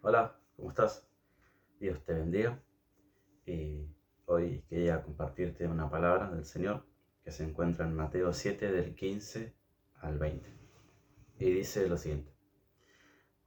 Hola, ¿cómo estás? Dios te bendiga. Y hoy quería compartirte una palabra del Señor que se encuentra en Mateo 7 del 15 al 20. Y dice lo siguiente: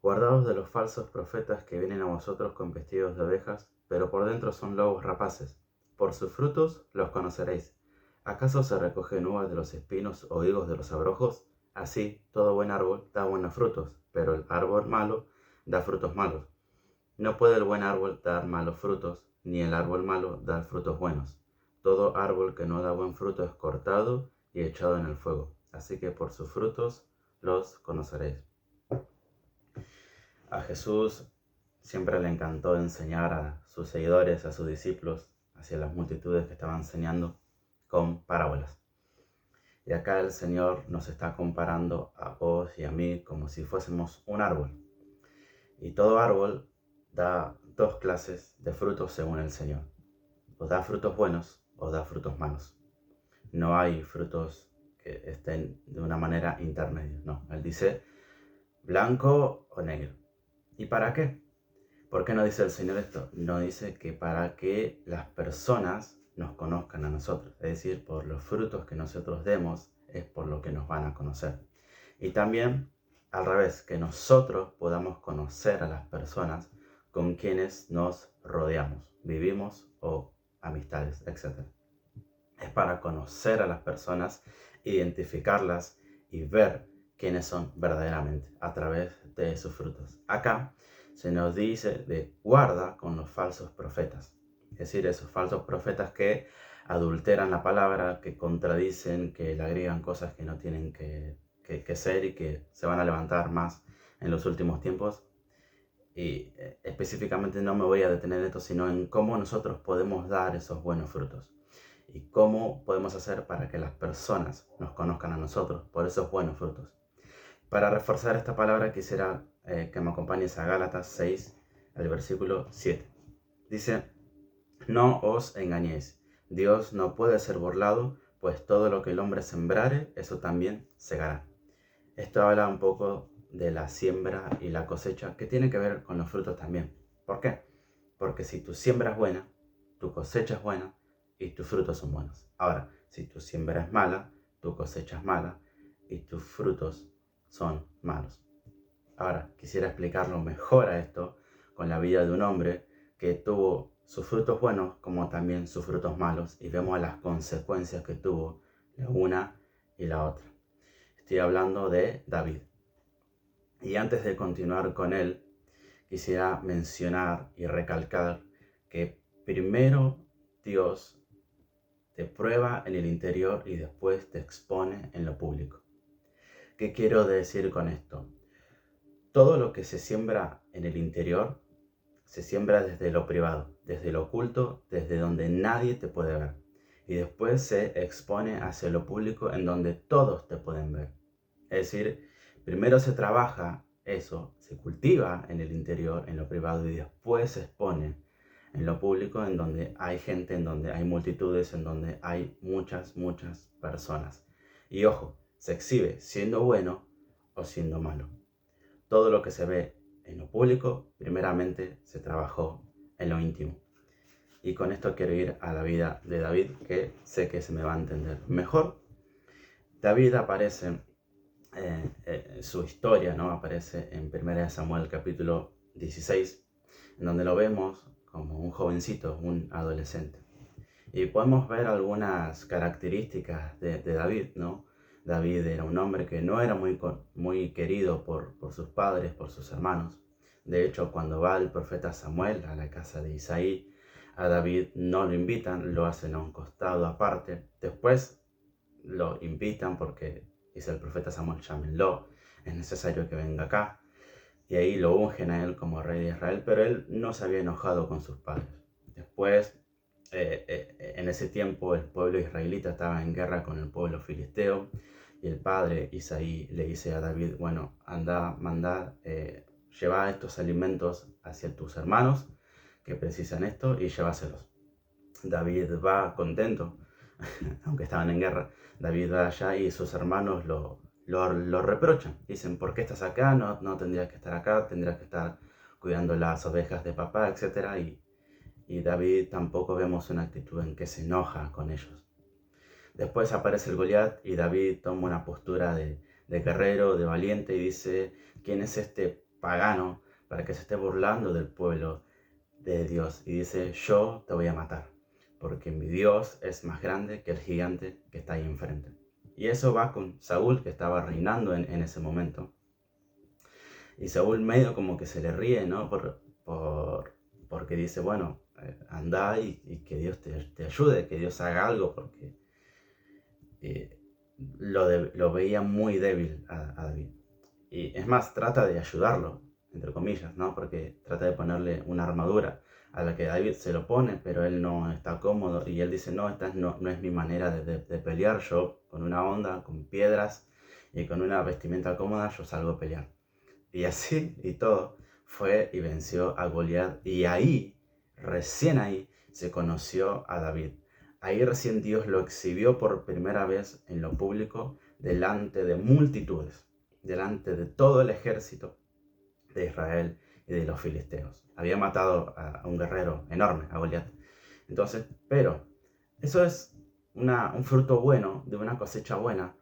Guardaos de los falsos profetas que vienen a vosotros con vestidos de ovejas, pero por dentro son lobos rapaces. Por sus frutos los conoceréis. ¿Acaso se recogen uvas de los espinos o higos de los abrojos? Así, todo buen árbol da buenos frutos, pero el árbol malo da frutos malos. No puede el buen árbol dar malos frutos, ni el árbol malo dar frutos buenos. Todo árbol que no da buen fruto es cortado y echado en el fuego. Así que por sus frutos los conoceréis. A Jesús siempre le encantó enseñar a sus seguidores, a sus discípulos, hacia las multitudes que estaba enseñando, con parábolas. Y acá el Señor nos está comparando a vos y a mí como si fuésemos un árbol. Y todo árbol da dos clases de frutos según el Señor. O da frutos buenos o da frutos malos. No hay frutos que estén de una manera intermedia. No, Él dice blanco o negro. ¿Y para qué? ¿Por qué no dice el Señor esto? No dice que para que las personas nos conozcan a nosotros. Es decir, por los frutos que nosotros demos es por lo que nos van a conocer. Y también al revés, que nosotros podamos conocer a las personas con quienes nos rodeamos, vivimos o amistades, etc. Es para conocer a las personas, identificarlas y ver quiénes son verdaderamente a través de sus frutos. Acá se nos dice de guarda con los falsos profetas, es decir, esos falsos profetas que adulteran la palabra, que contradicen, que le agregan cosas que no tienen que ser y que se van a levantar más en los últimos tiempos. Y específicamente no me voy a detener en esto, sino en cómo nosotros podemos dar esos buenos frutos y cómo podemos hacer para que las personas nos conozcan a nosotros por esos buenos frutos. Para reforzar esta palabra quisiera que me acompañes a Gálatas 6, al versículo 7. Dice: No os engañéis, Dios no puede ser burlado, pues todo lo que el hombre sembrare, eso también segará. Esto habla un poco de la siembra y la cosecha, que tiene que ver con los frutos también. ¿Por qué? Porque si tu siembra es buena, tu cosecha es buena y tus frutos son buenos. Ahora, si tu siembra es mala, tu cosecha es mala y tus frutos son malos. Ahora, quisiera explicarlo mejor a esto con la vida de un hombre que tuvo sus frutos buenos como también sus frutos malos, y vemos las consecuencias que tuvo la una y la otra. Estoy hablando de David. Y antes de continuar con él, quisiera mencionar y recalcar que primero Dios te prueba en el interior y después te expone en lo público. ¿Qué quiero decir con esto? Todo lo que se siembra en el interior se siembra desde lo privado, desde lo oculto, desde donde nadie te puede ver. Y después se expone hacia lo público, en donde todos te pueden ver. Es decir, primero se trabaja eso, se cultiva en el interior, en lo privado, y después se expone en lo público, en donde hay gente, en donde hay multitudes, en donde hay muchas personas. Y ojo, se exhibe siendo bueno o siendo malo. Todo lo que se ve en lo público, primeramente se trabajó en lo íntimo. Y con esto quiero ir a la vida de David, que sé que se me va a entender mejor. David aparece, su historia, ¿no? Aparece en 1 Samuel capítulo 16, en donde lo vemos como un jovencito, un adolescente. Y podemos ver algunas características de David, ¿no? David era un hombre que no era muy querido por sus padres, por sus hermanos. De hecho, cuando va el profeta Samuel a la casa de Isaí, a David no lo invitan, lo hacen a un costado aparte. Después lo invitan porque dice el profeta Samuel: llámenlo, es necesario que venga acá. Y ahí lo ungen a él como rey de Israel, pero él no se había enojado con sus padres. Después, en ese tiempo, el pueblo israelita estaba en guerra con el pueblo filisteo, y el padre Isaí le dice a David: bueno, anda, manda, lleva estos alimentos hacia tus hermanos que precisan esto y llévaselos. David va contento, aunque estaban en guerra. David va allá y sus hermanos lo reprochan. Dicen: ¿por qué estás acá? No tendrías que estar acá, tendrías que estar cuidando las ovejas de papá, etc. Y David tampoco vemos una actitud en que se enoja con ellos. Después aparece el Goliat y David toma una postura de guerrero, de valiente, y dice: ¿quién es este pagano para que se esté burlando del pueblo de Dios? Y dice: yo te voy a matar, porque mi Dios es más grande que el gigante que está ahí enfrente. Y eso va con Saúl, que estaba reinando en ese momento. Y Saúl medio como que se le ríe, ¿no? Porque dice: bueno, anda y que Dios te ayude, que Dios haga algo, porque lo veía muy débil a David. Y es más, trata de ayudarlo, entre comillas, ¿no? Porque trata de ponerle una armadura a la que David se lo pone, pero él no está cómodo. Y él dice: no, esta no es mi manera de pelear. Yo con una onda, con piedras y con una vestimenta cómoda, yo salgo a pelear. Y así y todo, fue y venció a Goliat. Y ahí, recién ahí, se conoció a David. Ahí recién Dios lo exhibió por primera vez en lo público, delante de multitudes, delante de todo el ejército de Israel y de los filisteos. Había matado a un guerrero enorme, a Goliat. Entonces, pero eso es un fruto bueno de una cosecha buena.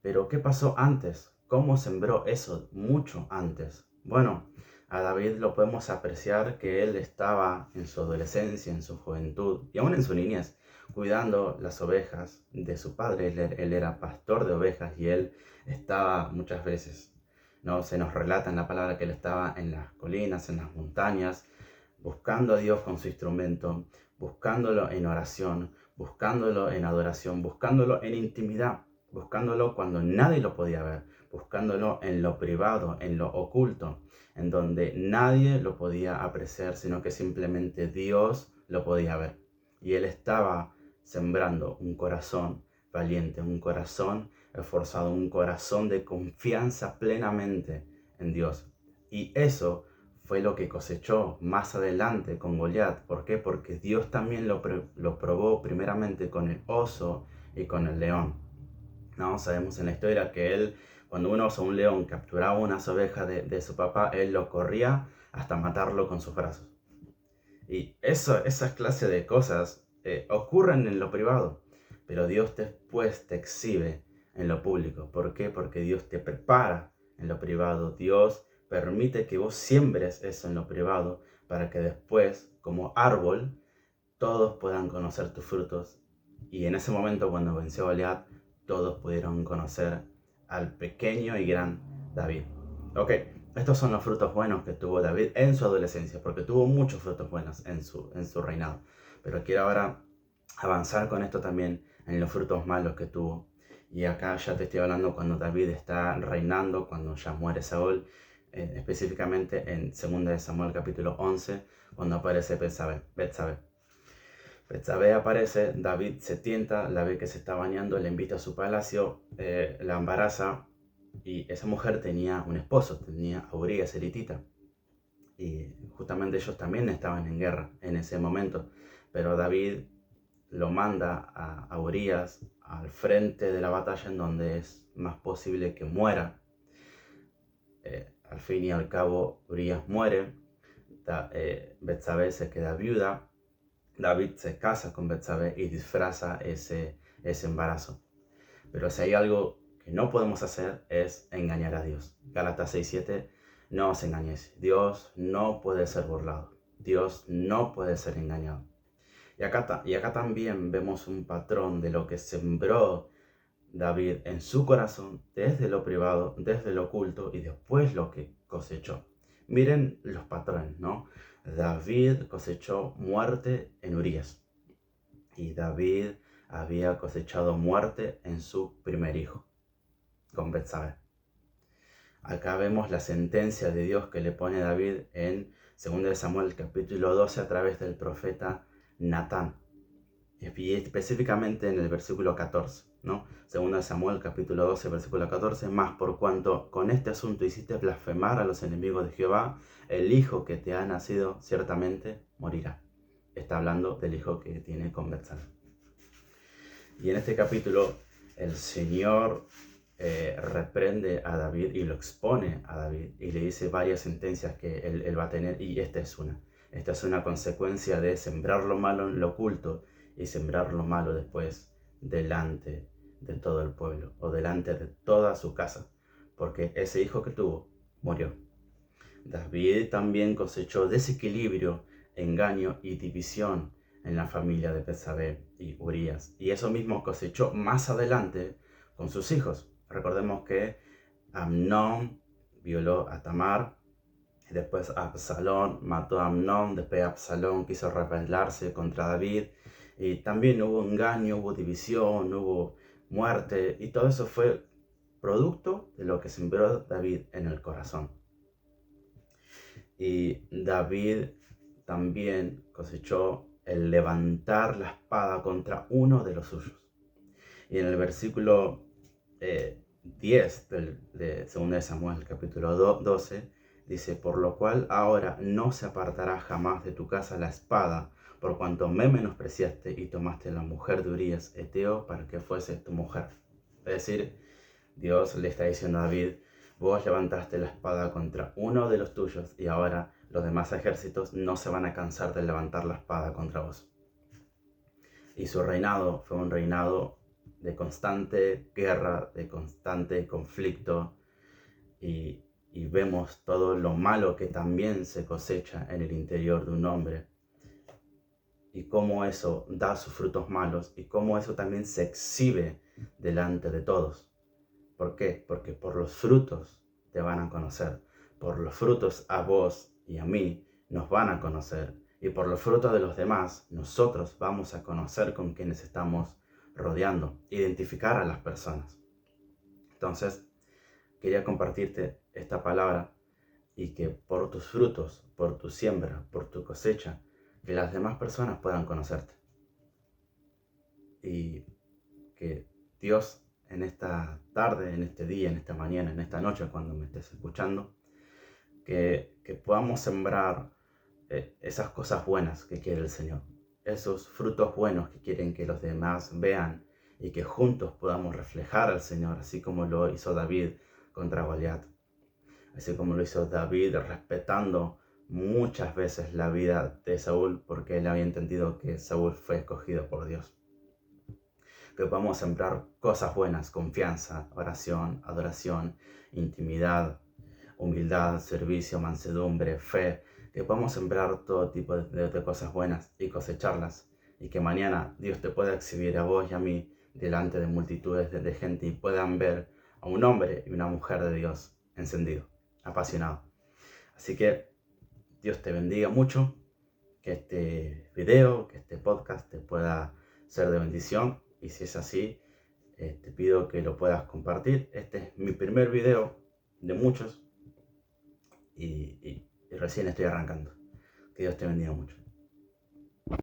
Pero ¿qué pasó antes? ¿Cómo sembró eso mucho antes? Bueno, a David lo podemos apreciar que él estaba en su adolescencia, en su juventud y aún en su niñez, cuidando las ovejas de su padre. Él era pastor de ovejas y él estaba muchas veces, ¿no? Se nos relata en la palabra que él estaba en las colinas, en las montañas, buscando a Dios con su instrumento, buscándolo en oración, buscándolo en adoración, buscándolo en intimidad, buscándolo cuando nadie lo podía ver, buscándolo en lo privado, en lo oculto, en donde nadie lo podía apreciar, sino que simplemente Dios lo podía ver. Y él estaba sembrando un corazón valiente, un corazón esforzado, un corazón de confianza plenamente en Dios. Y eso fue lo que cosechó más adelante con Goliat. ¿Por qué? Porque Dios también lo probó primeramente con el oso y con el león. ¿No? Sabemos en la historia que él, cuando un oso o un león capturaba unas ovejas de su papá, él lo corría hasta matarlo con sus brazos. Y esas clases de cosas ocurren en lo privado, pero Dios después te exhibe en lo público. ¿Por qué? Porque Dios te prepara en lo privado. Dios permite que vos siembres eso en lo privado para que después, como árbol, todos puedan conocer tus frutos. Y en ese momento, cuando venció a Goliat, todos pudieron conocer al pequeño y gran David. Ok, estos son los frutos buenos que tuvo David en su adolescencia, porque tuvo muchos frutos buenos en su reinado. Pero quiero ahora avanzar con esto también en los frutos malos que tuvo. Y acá ya te estoy hablando cuando David está reinando, cuando ya muere Saúl, específicamente en 2 Samuel capítulo 11, cuando aparece Betsabé. Betsabé aparece, David se tienta, la ve que se está bañando, le invita a su palacio, la embaraza, y esa mujer tenía un esposo, tenía a Urías elitita. Y justamente ellos también estaban en guerra en ese momento, pero David lo manda a Urías al frente de la batalla, en donde es más posible que muera. Al fin y al cabo, Urías muere, Betsabé se queda viuda, David se casa con Betsabé y disfraza ese embarazo. Pero si hay algo que no podemos hacer es engañar a Dios. Gálatas 6:7, no os engañéis. Dios no puede ser burlado. Dios no puede ser engañado. Y acá también vemos un patrón de lo que sembró David en su corazón, desde lo privado, desde lo oculto, y después lo que cosechó. Miren los patrones, ¿no? David cosechó muerte en Urías. Y David había cosechado muerte en su primer hijo, con Betsabé. Acá vemos la sentencia de Dios que le pone a David en 2 Samuel capítulo 12 a través del profeta Natán. Y específicamente en el versículo 14, ¿no? 2 Samuel capítulo 12, versículo 14, más por cuanto con este asunto hiciste blasfemar a los enemigos de Jehová, el hijo que te ha nacido ciertamente morirá. Está hablando del hijo que tiene con Betsabé. Y en este capítulo el Señor reprende a David y lo expone a David y le dice varias sentencias que él va a tener, y esta es una. Esta es una consecuencia de sembrar lo malo en lo oculto y sembrar lo malo después delante de todo el pueblo o delante de toda su casa, porque ese hijo que tuvo murió. David también cosechó desequilibrio, engaño y división en la familia de Betsabé y Urías, y eso mismo cosechó más adelante con sus hijos. Recordemos que Amnón violó a Tamar, y después Absalón mató a Amnón, después Absalón quiso rebelarse contra David, y también hubo engaño, hubo división, hubo muerte, y todo eso fue producto de lo que sembró David en el corazón. Y David también cosechó el levantar la espada contra uno de los suyos. Y en el versículo 10 de 2 Samuel, capítulo 12, dice: por lo cual ahora no se apartará jamás de tu casa la espada, por cuanto me menospreciaste y tomaste la mujer de Urías Eteo para que fuese tu mujer. Es decir, Dios le está diciendo a David: vos levantaste la espada contra uno de los tuyos y ahora los demás ejércitos no se van a cansar de levantar la espada contra vos. Y su reinado fue un reinado de constante guerra, de constante conflicto, y vemos todo lo malo que también se cosecha en el interior de un hombre, y cómo eso da sus frutos malos, y cómo eso también se exhibe delante de todos. ¿Por qué? Porque por los frutos te van a conocer, por los frutos a vos y a mí nos van a conocer, y por los frutos de los demás nosotros vamos a conocer con quienes estamos rodeando, identificar a las personas. Entonces, quería compartirte esta palabra, y que por tus frutos, por tu siembra, por tu cosecha, que las demás personas puedan conocerte. Y que Dios en esta tarde, en este día, en esta mañana, en esta noche, cuando me estés escuchando, que podamos sembrar esas cosas buenas que quiere el Señor, esos frutos buenos que quieren que los demás vean, y que juntos podamos reflejar al Señor, así como lo hizo David contra Goliat, así como lo hizo David respetando muchas veces la vida de Saúl, porque él había entendido que Saúl fue escogido por Dios. Que podamos sembrar cosas buenas: confianza, oración, adoración, intimidad, humildad, servicio, mansedumbre, fe. Que podamos sembrar todo tipo de cosas buenas y cosecharlas, y que mañana Dios te pueda exhibir a vos y a mí delante de multitudes de gente, y puedan ver a un hombre y una mujer de Dios encendido, apasionado. Así que Dios te bendiga mucho, que este video, que este podcast te pueda ser de bendición, y si es así, te pido que lo puedas compartir. Este es mi primer video de muchos, y recién estoy arrancando. Que Dios te bendiga mucho.